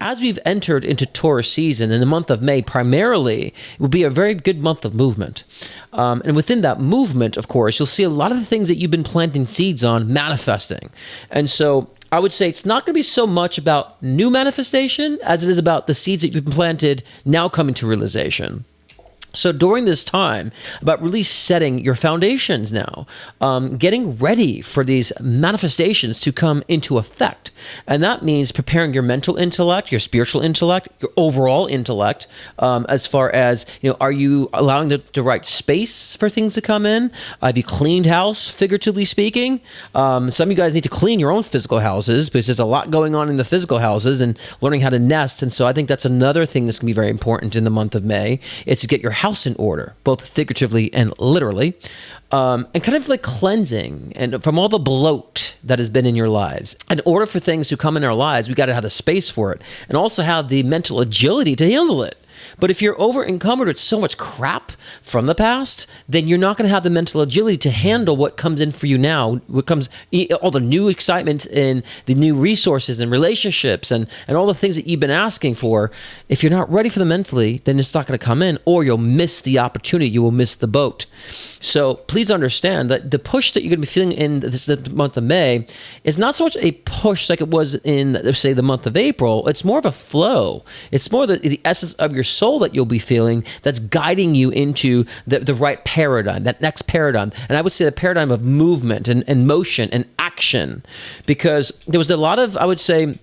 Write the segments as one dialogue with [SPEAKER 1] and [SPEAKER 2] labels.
[SPEAKER 1] as we've entered into Taurus season in the month of May, primarily, it will be a very good month of movement. And within that movement, of course, you'll see a lot of the things that you've been planting seeds on manifesting. And so I would say it's not going to be so much about new manifestation as it is about the seeds that you've been planted now coming to realization. So during this time, about really setting your foundations now, getting ready for these manifestations to come into effect. And that means preparing your mental intellect, your spiritual intellect, your overall intellect, as far as, are you allowing the right space for things to come in? Have you cleaned house, figuratively speaking? Some of you guys need to clean your own physical houses because there's a lot going on in the physical houses and learning how to nest. And so I think that's another thing that's going to be very important in the month of May, is to get your house in order, both figuratively and literally, and kind of like cleansing and from all the bloat that has been in your lives. In order for things to come in our lives, we got to have the space for it and also have the mental agility to handle it. But if you're over encumbered with so much crap from the past, then you're not going to have the mental agility to handle what comes in for you now, what comes, all the new excitement and the new resources and relationships and all the things that you've been asking for. If you're not ready for them mentally, then it's not going to come in, or you'll miss the opportunity. You will miss the boat. So please understand that the push that you're going to be feeling in the month of May is not so much a push like it was in, say, the month of April. It's more of a flow. It's more the essence of your soul that you'll be feeling that's guiding you into the right paradigm, that next paradigm. And I would say the paradigm of movement and motion and action, because there was a lot of, I would say,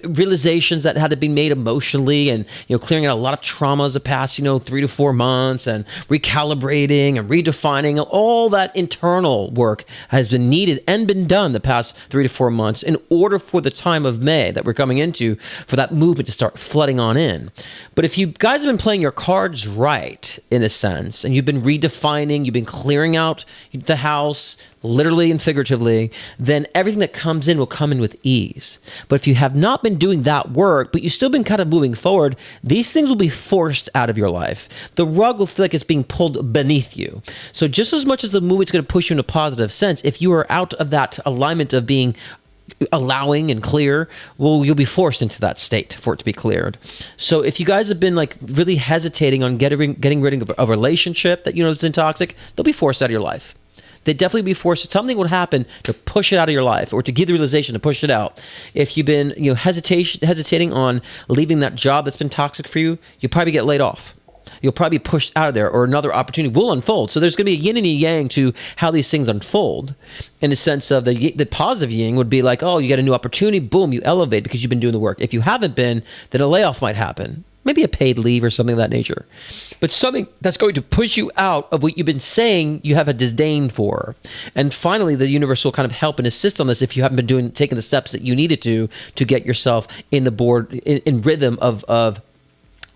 [SPEAKER 1] realizations that had to be made emotionally, and clearing out a lot of traumas the past 3 to 4 months, and recalibrating and redefining. All that internal work has been needed and been done the past 3 to 4 months in order for the time of May that we're coming into, for that movement to start flooding on in. But if you guys have been playing your cards right, in a sense, and you've been redefining, you've been clearing out the house, literally and figuratively, then everything that comes in will come in with ease. But if you have not been doing that work, but you've still been kind of moving forward, these things will be forced out of your life. The rug will feel like it's being pulled beneath you. So just as much as the movement's going to push you in a positive sense, if you are out of that alignment of being allowing and clear, well, you'll be forced into that state for it to be cleared. So if you guys have been like really hesitating on getting rid of a relationship that is toxic, they'll be forced out of your life. They'd definitely be forced. Something would happen to push it out of your life, or to give the realization to push it out. If you've been hesitating on leaving that job that's been toxic for you, you'll probably get laid off. You'll probably be pushed out of there, or another opportunity will unfold. So there's going to be a yin and a yang to how these things unfold, in the sense of the positive yin would be like, oh, you get a new opportunity, boom, you elevate because you've been doing the work. If you haven't been, then a layoff might happen. Maybe a paid leave or something of that nature. But something that's going to push you out of what you've been saying you have a disdain for. And finally, the universe will kind of help and assist on this if you haven't been taking the steps that you needed to get yourself in the board, in rhythm of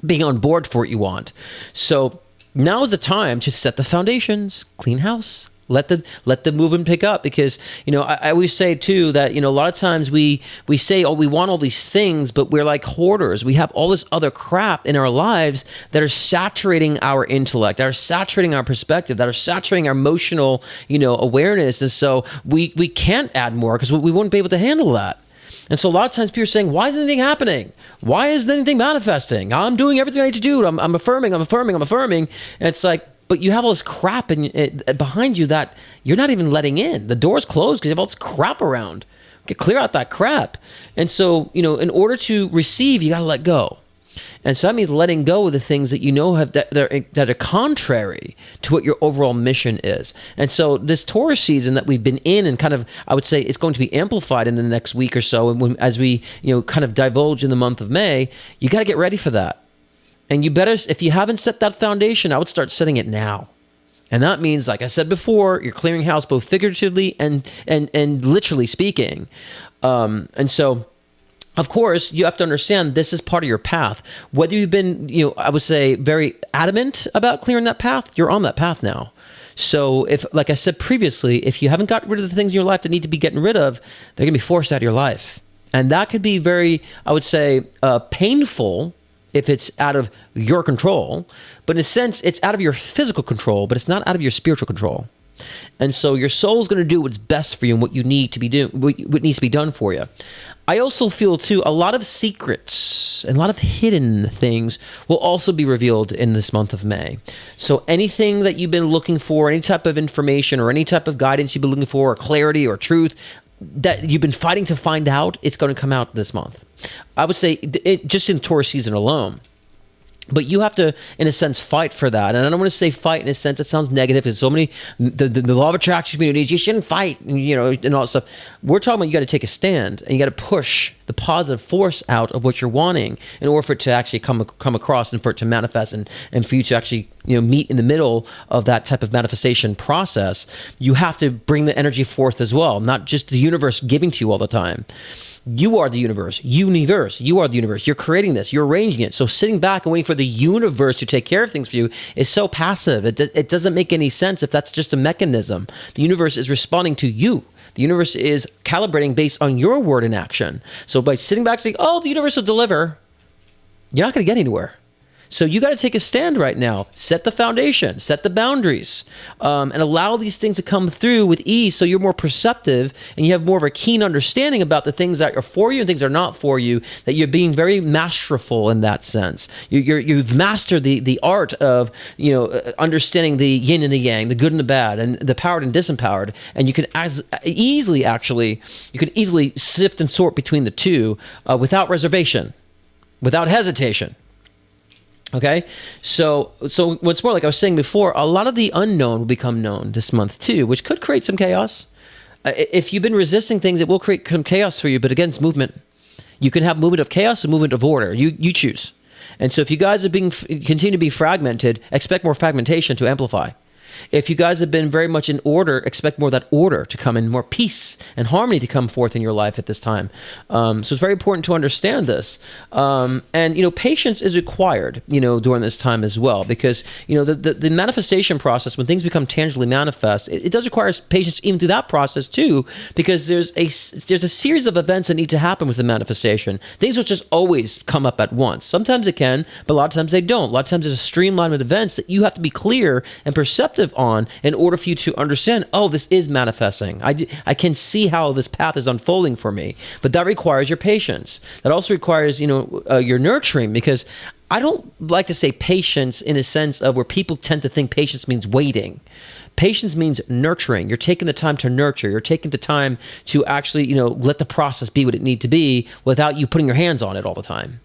[SPEAKER 1] being on board for what you want. So now is the time to set the foundations, clean house. Let the movement pick up, because I always say too that a lot of times we say, oh, we want all these things, but we're like hoarders. We have all this other crap in our lives that are saturating our intellect, that are saturating our perspective, that are saturating our emotional awareness, and so we can't add more because we wouldn't be able to handle that. And so a lot of times people are saying, why isn't anything happening? Why isn't anything manifesting? I'm doing everything I need to do. I'm affirming. And it's like, but you have all this crap behind you that you're not even letting in. The door's closed because you have all this crap around. Okay, clear out that crap. And so, in order to receive, you got to let go. And so that means letting go of the things that that are contrary to what your overall mission is. And so this Taurus season that we've been in, and kind of, I would say it's going to be amplified in the next week or so, and as we kind of divulge in the month of May, you got to get ready for that. And you better, if you haven't set that foundation, I would start setting it now. And that means, like I said before, you're clearing house both figuratively and literally speaking. And so, of course, you have to understand this is part of your path. Whether you've been, I would say, very adamant about clearing that path, you're on that path now. So if, like I said previously, if you haven't gotten rid of the things in your life that need to be getting rid of, they're going to be forced out of your life. And that could be very, I would say, painful if it's out of your control. But in a sense, it's out of your physical control, but it's not out of your spiritual control. And so your soul is going to do what's best for you and what you need to be doing, what needs to be done for you. I also feel too, a lot of secrets and a lot of hidden things will also be revealed in this month of May. So anything that you've been looking for, any type of information or any type of guidance you've been looking for, or clarity or truth that you've been fighting to find out, it's going to come out this month. I would say just in Taurus season alone. But you have to, in a sense, fight for that. And I don't want to say fight in a sense, it sounds negative, because so many, the law of attraction communities, you shouldn't fight, and, and all that stuff. We're talking about you got to take a stand, and you got to push the positive force out of what you're wanting in order for it to actually come across and for it to manifest and for you to actually meet in the middle of that type of manifestation process. You have to bring the energy forth as well, not just the universe giving to you all the time. You are the universe. You are the universe. You're creating this. You're arranging it. So sitting back and waiting for the universe to take care of things for you is so passive. It doesn't make any sense if that's just a mechanism. The universe is responding to you. The universe is calibrating based on your word and action. So by sitting back saying, oh, the universe will deliver, you're not going to get anywhere. So you got to take a stand right now. Set the foundation, set the boundaries, and allow these things to come through with ease, so you're more perceptive and you have more of a keen understanding about the things that are for you and things that are not for you, that you're being very masterful in that sense. You've mastered the art of understanding the yin and the yang, the good and the bad, and the powered and disempowered, and you can easily sift and sort between the two without reservation, without hesitation. Okay, so what's more, like I was saying before, a lot of the unknown will become known this month too, which could create some chaos. If you've been resisting things, it will create some chaos for you, but again, it's movement. You can have movement of chaos and movement of order. You choose. And so if you guys are continue to be fragmented, expect more fragmentation to amplify. If you guys have been very much in order, expect more of that order to come in, more peace and harmony to come forth in your life at this time. So it's very important to understand this. And patience is required, during this time as well, because, the manifestation process, when things become tangibly manifest, it does require patience even through that process too, because there's a series of events that need to happen with the manifestation. Things don't just always come up at once. Sometimes it can, but a lot of times they don't. A lot of times there's a streamline of events that you have to be clear and perceptive on in order for you to understand, oh, this is manifesting. I can see how this path is unfolding for me, but that requires your patience. That also requires, your nurturing, because I don't like to say patience in a sense of where people tend to think patience means waiting. Patience means nurturing. You're taking the time to nurture. You're taking the time to actually, let the process be what it needs to be without you putting your hands on it all the time.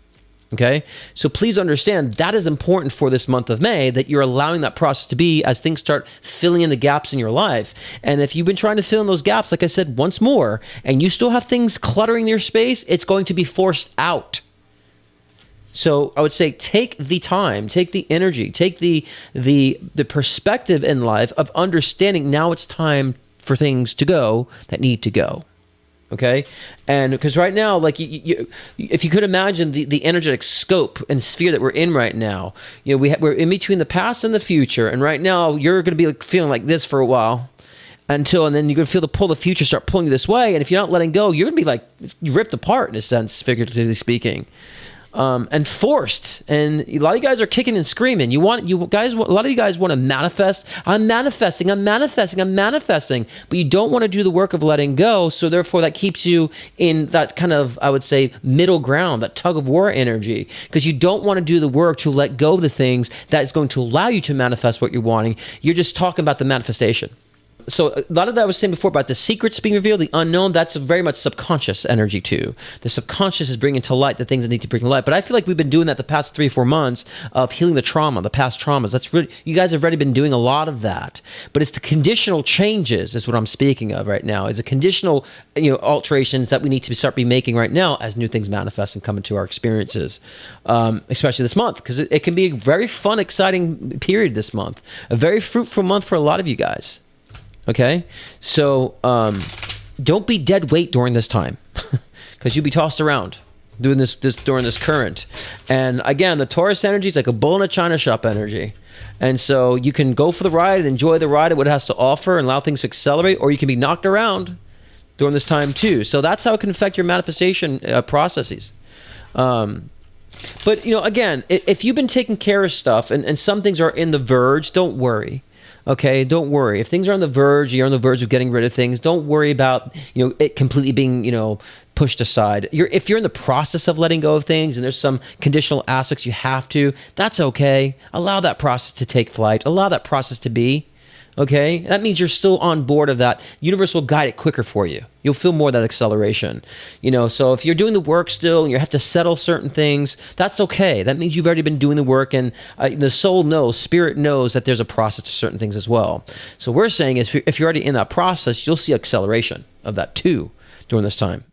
[SPEAKER 1] Okay, so please understand that is important for this month of May, that you're allowing that process to be as things start filling in the gaps in your life. And if you've been trying to fill in those gaps, like I said once more, and you still have things cluttering your space, it's going to be forced out. So I would say take the time, take the energy, take the perspective in life of understanding now it's time for things to go that need to go. Okay, and because right now, like if you could imagine the energetic scope and sphere that we're in right now, we're in between the past and the future, and right now you're going to be feeling like this for a while, and then you're going to feel the pull of the future start pulling you this way, and if you're not letting go, you're going to be like ripped apart in a sense, figuratively speaking. And forced, and a lot of you guys are kicking and screaming. A lot of you guys want to manifest. I'm manifesting, but you don't want to do the work of letting go. So therefore, that keeps you in that kind of, I would say, middle ground, that tug of war energy, because you don't want to do the work to let go of the things that is going to allow you to manifest what you're wanting. You're just talking about the manifestation. So a lot of that I was saying before about the secrets being revealed, the unknown, that's very much subconscious energy too. The subconscious is bringing to light the things that need to bring to light. But I feel like we've been doing that the past 3 or 4 months of healing the trauma, the past traumas. That's really, you guys have already been doing a lot of that. But it's the conditional changes is what I'm speaking of right now. It's a conditional, alterations that we need to start making right now as new things manifest and come into our experiences, especially this month, because it can be a very fun, exciting period this month, a very fruitful month for a lot of you guys. Okay, so don't be dead weight during this time, because you'll be tossed around doing this during this current. And again, the Taurus energy is like a bull in a china shop energy, and so you can go for the ride and enjoy the ride and what it has to offer and allow things to accelerate, or you can be knocked around during this time too. So that's how it can affect your manifestation processes. But again, if you've been taking care of stuff and some things are in the verge, don't worry. Okay, don't worry. If things are on the verge, you're on the verge of getting rid of things, don't worry about, it completely being, pushed aside. If you're in the process of letting go of things and there's some conditional aspects you have to, that's okay. Allow that process to take flight. Allow that process to be. Okay, that means you're still on board of that. Universe will guide it quicker for you. You'll feel more of that acceleration. So if you're doing the work still and you have to settle certain things, that's okay. That means you've already been doing the work, and the soul knows, spirit knows that there's a process to certain things as well. So we're saying if you're already in that process, you'll see acceleration of that too during this time.